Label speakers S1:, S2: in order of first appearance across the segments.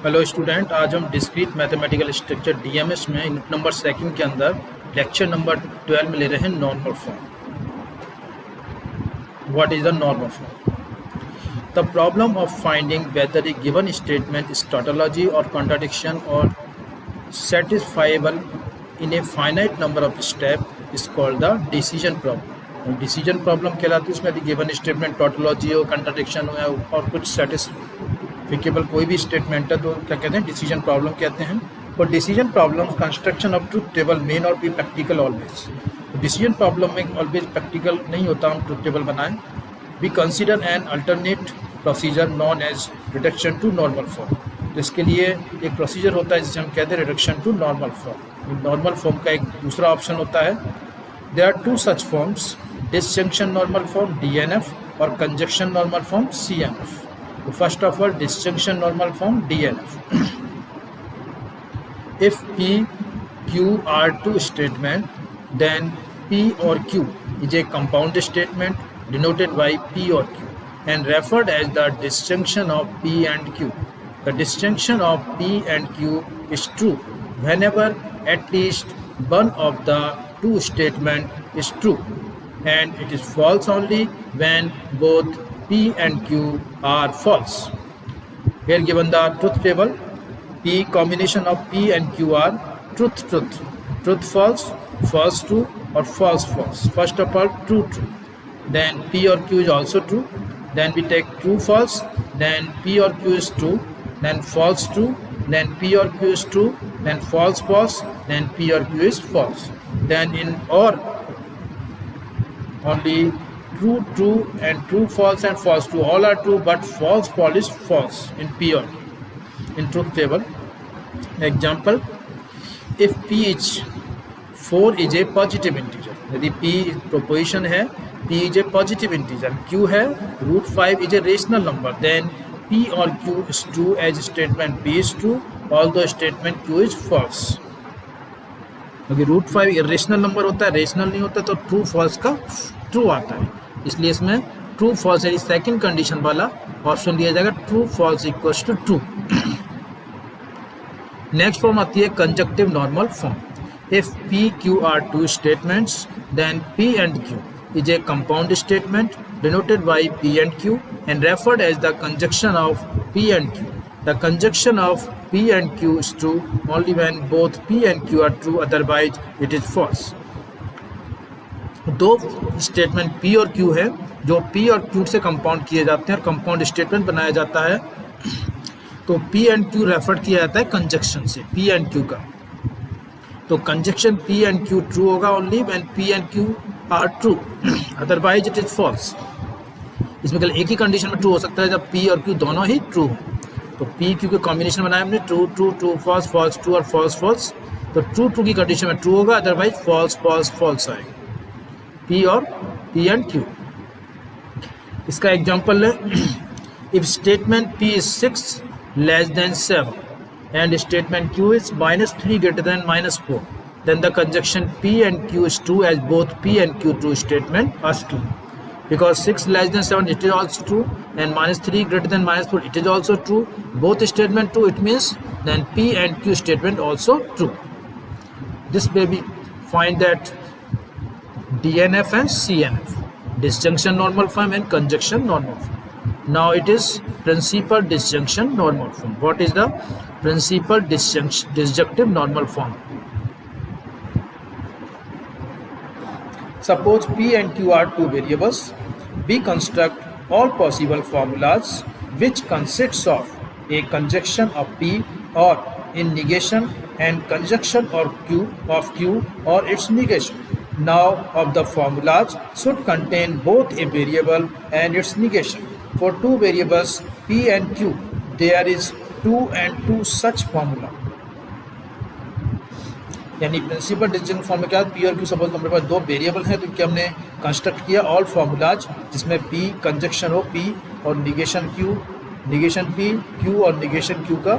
S1: Hello student, आज हम discrete mathematical structure DMS में यूनिट नंबर सेकंड के अंदर लेक्चर नंबर 12 में ले रहे हैं normal form. What is the normal form? The problem of finding whether a given statement is tautology और कॉन्ट्राडिक्शन और satisfiable in a finite number of steps is called the decision problem। Decision problem कहलाती है। उसमें given statement tautology हो, contradiction हो और कुछ सेटिस्फिकेबल कोई भी स्टेटमेंट है तो क्या कहते हैं, डिसीजन प्रॉब्लम कहते हैं। और decision problem construction of truth table may not be practical always. Decision problem में ऑलवेज प्रैक्टिकल नहीं होता हम ट्रूथ टेबल बनाएं। We consider an alternate procedure known as reduction to normal form. तो इसके लिए एक प्रोसीजर होता है जिसे हम कहते हैं reduction to normal form. Normal form का एक दूसरा ऑप्शन होता है। There are two such forms, disjunction normal form DNF और कंजक्शन नॉर्मल फॉर्म CNF। तो first of all disjunction normal form DNF। If P Q are two statement, then P or Q is a compound statement denoted by P or Q and referred as the disjunction of P and Q. The disjunction of P and Q is true whenever at least one of the two statement is true, and it is false only when both P and Q are false. Here given the truth table, P combination of P and Q are truth truth, truth false, false true or false false. First of all true true, then P or Q is also true, then we take true false, then P or Q is true, then false true, then P or Q is true, then false false, then P or Q is false. Then in OR only true true and true false and false true all are true, but false false is false in P or Q. In truth table example, if P is 4 is a positive integer, यदि P proposition है, P is a positive integer, Q है √5 is a rational number, then P or Q is true as statement P is true, although statement Q is false। क्योंकि √5 irrational number होता है, rational नहीं होता, तो true false का true आता है, इसलिए इसमें ट्रू फॉल्स यानी सेकंड कंडीशन वाला ऑप्शन दिया जाएगा, true false equals to true. Next form आती है conjunctive normal form. If P Q are two statements, then P and Q is a compound statement denoted by P and Q and referred as the conjunction of P and Q. The conjunction of P and Q is true only when both P and Q are true, otherwise it is false. दो statement P और Q है जो P और Q से compound किए जाते हैं और कंपाउंड स्टेटमेंट बनाया जाता है, तो P एंड Q रेफर किया जाता है कंजक्शन से P एंड Q का। तो conjunction P and Q true होगा only when P and Q are true, otherwise it is false. इसमें केवल एक ही कंडीशन में ट्रू हो सकता है जब P और Q दोनों ही ट्रू हो। तो P Q के कॉम्बिनेशन बनाया हमने, true true true false false true और फॉल्स फॉल्स, तो ट्रू ट्रू की कंडीशन में ट्रू होगा, अदरवाइज फॉल्स फॉल्स फॉल्स आएगा P और P एंड Q। इसका एग्जाम्पल है, if statement P is 6 less than 7 and statement Q is -3 greater than -4, then the conjunction P and Q is true as both P and Q true statement are true. Because 6 less than 7 it is also true and -3 greater than -4 it is also true, both statement true, it means then P and Q statement also true. This way we find that DNF and CNF, disjunction normal form and conjunction normal form. Now it is principal disjunction normal form. What is the principal disjunctive normal form? Suppose P and Q are two variables. We construct all possible formulas which consists of a conjunction of P or in negation and conjunction or Q or its negation. Now of the formulas should contain both a variable and its negation. For two variables P and Q, there is 2 and 2 such formula. यानी principal disjunction form में क्या, P और Q suppose हमारे पास दो variable हैं, तो क्या हमने कंस्ट्रक्ट किया ऑल फार्मूलाज जिसमें P कंजक्शन हो P और negation Q, negation P Q और निगेशन Q का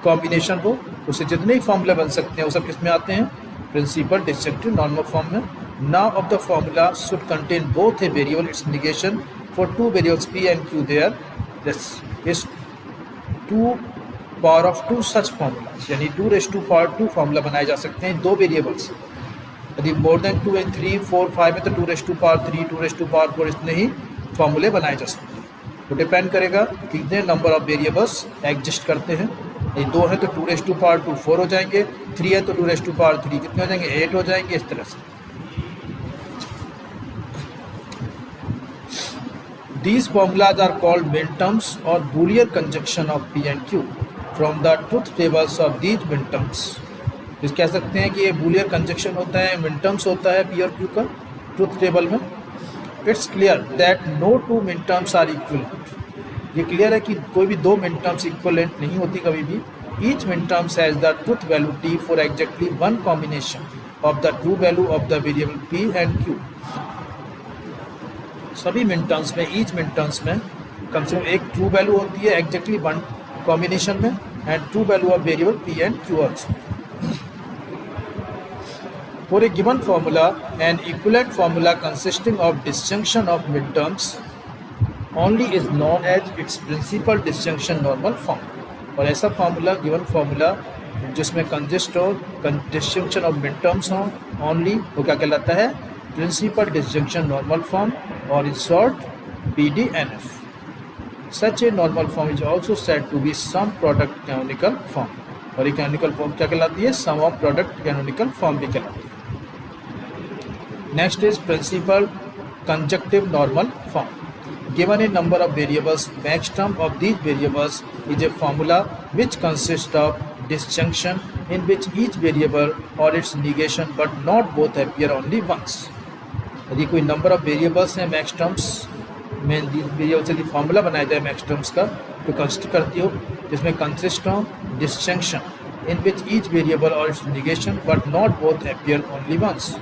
S1: कॉम्बिनेशन हो, उससे जितने ही फॉर्मूला बन सकते हैं वो सब किस में आते हैं, प्रिंसिपल डिस्जंक्टिव नॉर्मल फॉर्म में। Now of the formula should contain both a variable it's negation. For two variables P and Q, there this is 2 power of 2 such formulas, यानी 2⁻² फॉर्मूला बनाए जा सकते हैं दो वेरिएबल्स। यदि मोर देन 2 and 3 4 5 है तो 2⁻3 2⁻4 इतने ही फॉर्मूले बनाए जा सकते हैं। तो डिपेंड करेगा कितने नंबर ऑफ वेरिएबल्स एग्जिस्ट करते हैं। यदि 2 है तो 2⁻² 4 हो जाएंगे, 3 है तो 2⁻3 कितने हो जाएंगे 8 हो जाएंगे, इस तरह से। These formulas are called minterms or Boolean conjunction of P and Q from the truth tables of these minterms। इस कह सकते हैं कि ये बूलियर कंजक्शन होता है, मिनटर्म्स होता है P और Q का ट्रुथ टेबल में। It's clear that no two minterms are equivalent. ये क्लियर है कि कोई भी दो मिनटर्म्स इक्वलेंट नहीं होती कभी भी। Each minterms has the truth value T for exactly one combination of the true value of the variable P and Q। सभी मिनटर्म्स में, ईच मिनटर्म्स में कम से कम एक ट्रू वैल्यू होती है एग्जैक्टली वन कॉम्बिनेशन में, and true value of variable P and Q also. For a given formula, an equivalent formula consisting of disjunction of midterms only is known as its principal disjunction normal form। और ऐसा formula, given formula जिसमें consist हो disjunction of मिडटर्म्स हो only, वो क्या कहलाता है principal disjunction normal form, और in short PDNF। Such a normal form is also said to be sum product canonical form. और ये कैनोनिकल फॉर्म क्या कहलाती है, sum of product canonical form भी कहलाती है। Next is principal conjunctive normal form। Given a number of variables, maxterm of these variables is a formula which consists of disjunction in which each variable or its negation but not both appear only once। यदि कोई number of variables हैं maxterms में, variable से यदि formula बनाया जाए maxterms का, तो कंसिस्ट करती हो जिसमें consist of disjunction in which each variable और its negation but not both appear only once.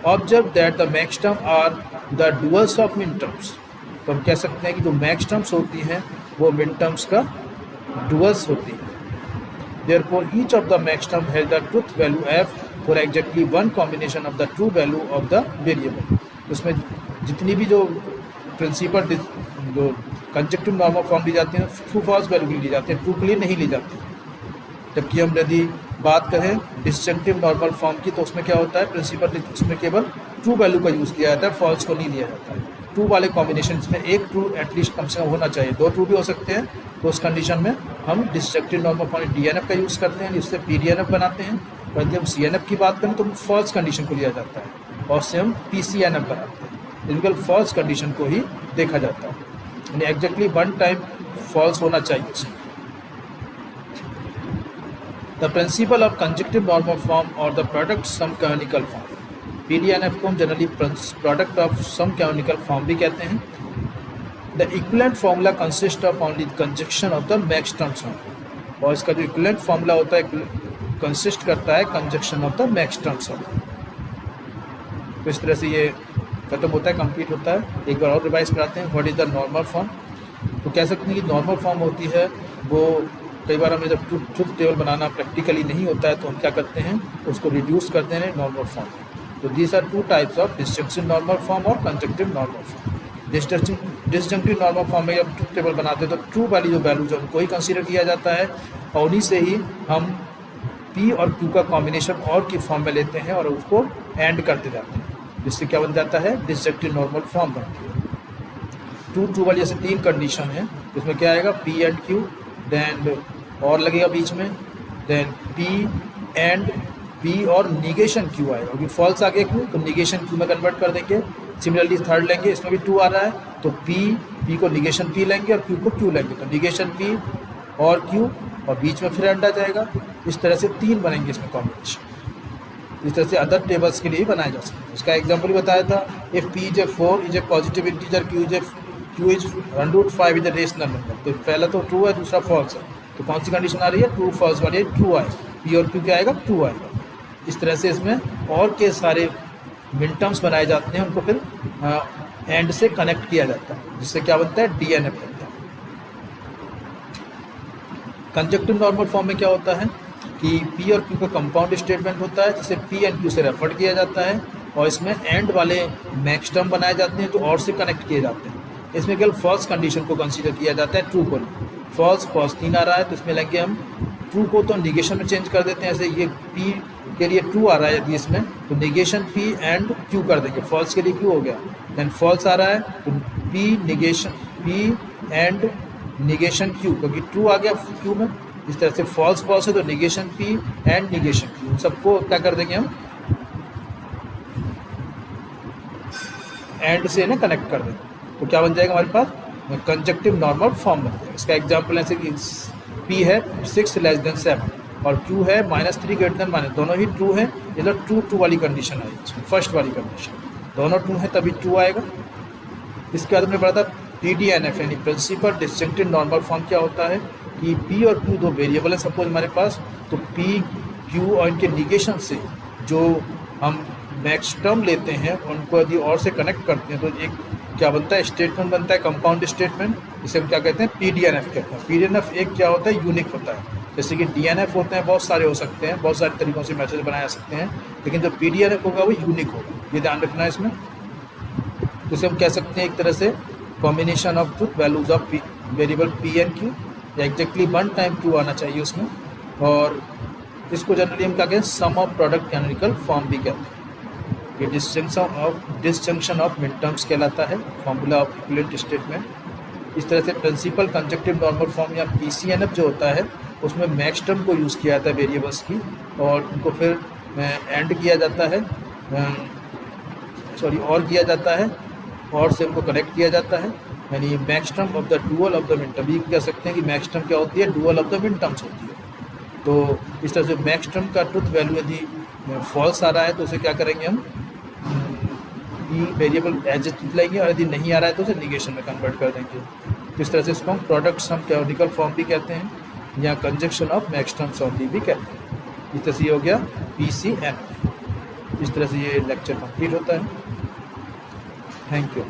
S1: Observe that the maxterm are the duals of minterms. तो हम कह सकते हैं कि जो मैक्सटर्म्स होती हैं वो मिनटर्म्स का डुअल्स होती है। Therefore, each of the maxterm has the truth value f for exactly one combination of the true value of the variable। उसमें जितनी भी जो प्रिंसिपल जो कंजक्टिव नॉर्मल फॉर्म ली जाती है ट्रू फॉल्स वैल्यू की ली जाती है, ट्रू के लिए नहीं ली जाती। जबकि हम यदि बात करें डिस्जंक्टिव नॉर्मल फॉर्म की, तो उसमें क्या होता है प्रिंसिपल, उसमें केवल ट्रू वैल्यू का यूज़ किया जाता है, फॉल्स को नहीं लिया जाता है। ट्रू वाले कॉम्बिनेशन में एक ट्रू एटलीस्ट कम से कम होना चाहिए, दो ट्रू भी हो सकते हैं, तो उस कंडीशन में हम डिस्ट्रक्टिव नॉर्मल फॉर्म DNF का यूज़ करते हैं, जिससे PDNF बनाते हैं। पर जब हम CNF की बात करें तो फॉल्स कंडीशन को लिया जाता है, और से हम PCNF बनाते हैं। बिल्कुल फॉल्स कंडीशन को ही देखा जाता है, यानी एग्जैक्टली वन टाइम फॉल्स होना चाहिए उसमें। The principal of conjunctive normal form और the product sum canonical form. PDNF को हम generally product of sum canonical form भी कहते हैं। The equivalent formula consist of only conjunction of the maxterms. और इसका जो इक्विवेलेंट फार्मूला होता है कंसिस्ट करता है कंजक्शन ऑफ द मैक्सटर्म्स। तो इस तरह से ये खत्म होता है, कंप्लीट होता है। एक बार और रिवाइज कराते हैं, what is the normal form. तो कह सकते हैं कि नॉर्मल फॉर्म होती है वो, कई बार हमें जब ट्रुथ टेबल बनाना प्रैक्टिकली नहीं होता है तो हम क्या करते हैं, उसको रिड्यूस करते हैं नॉर्मल फॉर्म। तो these are two types of disjunctive normal form और conjunctive normal form. Disjunctive normal form में जब ट्रुथ टेबल बनाते हैं तो ट्रू वाली जो वैल्यू जो उनको ही कंसीडर किया जाता है, और उन्हीं से ही हम P और Q का कॉम्बिनेशन और की फॉर्म में लेते हैं और उसको एंड करते जाते हैं, जिससे क्या बन जाता है डिस्जंक्टिव नॉर्मल फॉर्म बनती है। ट्रू वाली जैसे तीन कंडीशन है, इसमें क्या आएगा P एंड Q, देन और लगेगा बीच में, देन P एंड P और निगेशन Q आएगा, क्योंकि फॉल्स आ गया Q तो निगेशन Q में कन्वर्ट कर देंगे। सिमिलरली थर्ड लेंगे, इसमें भी 2 आ रहा है तो P को निगेशन P लेंगे और Q को Q लेंगे, तो निगेशन P और Q और बीच में फिर एंड आ जाएगा। इस तरह से 3 बनेंगे इसमें कॉम्बिनेशन। इस तरह से अदर टेबल्स के लिए बनाया जा सकता है। इसका एग्जाम्पल भी बताया था, if P is a 4 is a positive integer, Q is 1/5 is a rational number. तो पहला तो ट्रू है, दूसरा फॉल्स है, तो कौन सी कंडीशन आ रही है, ट्रू फॉल्स वाली ट्रू आएगा, P और Q क्या आएगा, ट्रू आएगा। इस तरह से इसमें और के सारे मिनटर्म्स बनाए जाते हैं, उनको फिर एंड से कनेक्ट किया जाता है, जिससे क्या बनता है DNF बनता है। कंजक्टिव नॉर्मल फॉर्म में क्या होता है कि P और Q का कंपाउंड स्टेटमेंट होता है, जिसे P एंड Q से रेफर किया जाता है, और इसमें एंड वाले मैक्सटर्म बनाए जाते हैं जो और से कनेक्ट किए जाते हैं। इसमें केवल फर्स्ट कंडीशन को कंसीडर किया जाता है, ट्रू को। फॉल्स फॉल्स 3 आ रहा है तो इसमें लेंगे हम ट्रू को तो निगेशन में चेंज कर देते हैं। ऐसे ये P के लिए ट्रू आ रहा है यदि इसमें तो निगेशन P एंड Q कर देंगे, फॉल्स के लिए Q हो गया। देन फॉल्स आ रहा है तो P एंड निगेशन Q, क्योंकि ट्रू आ गया Q में। इस तरह से फॉल्स फॉल्स है तो negation P and negation Q, सबको क्या कर देंगे हम एंड से ना कनेक्ट कर देंगे तो क्या बन जाएगा हमारे पास कंजक्टिव नॉर्मल फॉर्म बन जाएगा। इसका एग्जाम्पल ऐसे कि P है 6 लेस देन 7 और Q है -3 ग्रेटर देन माइनस, दोनों ही ट्रू है। ये तो ट्रू वाली कंडीशन है, इसमें फर्स्ट वाली कंडीशन, दोनों ट्रू है तभी ट्रू आएगा। इसके बाद हमने पढ़ा था PDNF यानी प्रिंसिपल डिस्टिंक्टिव नॉर्मल फॉर्म क्या होता है कि P और Q दो वेरिएबल है सपोज हमारे पास, तो P Q और इनके निगेशन से जो हम नेक्स्ट टर्म लेते हैं उनको यदि और से कनेक्ट करते हैं तो एक क्या बनता है स्टेटमेंट बनता है कंपाउंड स्टेटमेंट, जिसे हम क्या कहते हैं PDNF कहते हैं। PDNF एक क्या होता है यूनिक होता है, जैसे कि DNF होते हैं बहुत सारे हो सकते हैं, बहुत सारे तरीक़ों से मैसेज बनाए जा सकते हैं, लेकिन जो PDNF होगा वो यूनिक होगा, ये ध्यान रखना है इसमें। उसे हम कह सकते हैं एक तरह से combination of truth values of variable P and Q, या एग्जैक्टली 1 टाइम Q आना चाहिए उसमें। और इसको जनरली हम क्या कहते हैं सम ऑफ प्रोडक्ट कैनोनिकल फॉर्म भी कहते हैं। ये डिसजंक्शन ऑफ मिड टर्म्स कहलाता है, फॉर्मूला ऑफ इक्विवेलेंट स्टेटमेंट। इस तरह से प्रिंसिपल कंजक्टिव नॉर्मल फॉर्म या PCNF जो होता है उसमें मैक्स टर्म को यूज़ किया जाता है वेरिएबल्स की, और उनको फिर एंड किया जाता है, और किया जाता है, और से उनको कनेक्ट किया जाता है, यानी max term of the dual of the mid term. ये कह सकते हैं कि मैक्स टर्म क्या होती है, dual of the mid terms होती है। तो इस तरह से मैक्स टर्म का ट्रुथ वैल्यू यदि फॉल्स आ रहा है तो उसे क्या करेंगे हम वेरिएबल एज इट लेंगे, और यदि नहीं आ रहा है तो उसे निगेशन में कन्वर्ट कर देंगे। तो इस तरह से इसको हम प्रोडक्ट सम कैनोनिकल फॉर्म भी कहते हैं या conjunction of max terms only भी कहते हैं। इस तरह से ये हो गया PCNF। इस तरह से ये लेक्चर कंप्लीट होता है। Thank you.